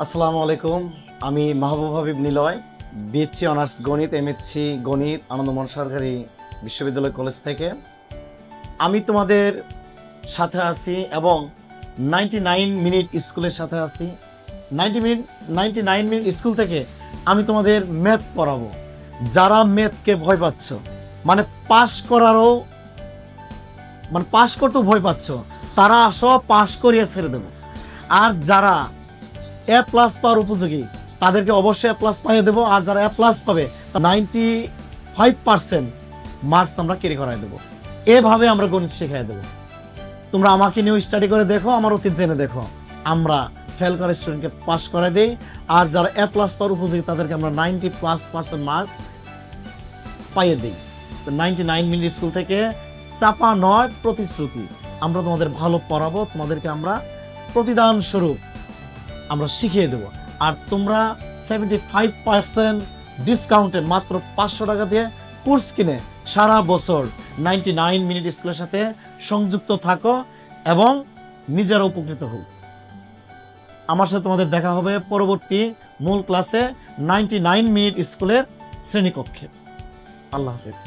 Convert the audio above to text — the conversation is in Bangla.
আসসালামু আলাইকুম। আমি মাহবুব হাবিব নিলয়, বিএসসি অনার্স গণিত, এমএসসি গণিত, আনন্দমোহন সরকারি বিশ্ববিদ্যালয় কলেজ থেকে। আমি তোমাদের সাথে আছি এবং 99 মিনিট স্কুলের সাথে আছি। 99 মিনিট স্কুল থেকে আমি তোমাদের ম্যাথ পড়াবো। যারা ম্যাথকে ভয় পাচ্ছ, মানে পাশ করারও পাশ করতেও ভয় পাচ্ছ, তারা আসো, পাশ করিয়ে ছেড়ে দেবো। আর যারা এ প্লাস পাওয়ার উপযোগী তাদেরকে অবশ্যই এ প্লাস পাইয়ে দেবো। আর যারা এ প্লাস পাবে 95% মার্কস আমরা ক্যারি করাই দেবো। এভাবে আমরা গণিত শেখাই দেবো। তোমরা আমাকে নিয়েও স্টাডি করে দেখো, আমার অতীত জেনে দেখো। আমরা ফেল করে স্টুডেন্টকে পাস করে দিই। আর যারা এ প্লাস পাওয়ার উপযোগী তাদেরকে আমরা 90+% মার্কস পাইয়ে দিই। তো 99 মিনিট স্কুল থেকে চাপা নয়, প্রতিশ্রুতি। আমরা তোমাদের ভালো পড়াবো, তোমাদেরকে আমরা প্রতিদান স্বরূপ আমরা শিখিয়ে দেবো। আর তোমরা 75% ডিসকাউন্টে মাত্র 500 টাকা দিয়ে কোর্স কিনে সারা বছর 99 মিনিট স্কুলের সাথে সংযুক্ত থাকো এবং নিজেরা উপকৃত হও। আমার সাথে তোমাদের দেখা হবে পরবর্তী মূল ক্লাসে 99 মিনিট স্কুলের শ্রেণীকক্ষে। আল্লাহ হাফেজ।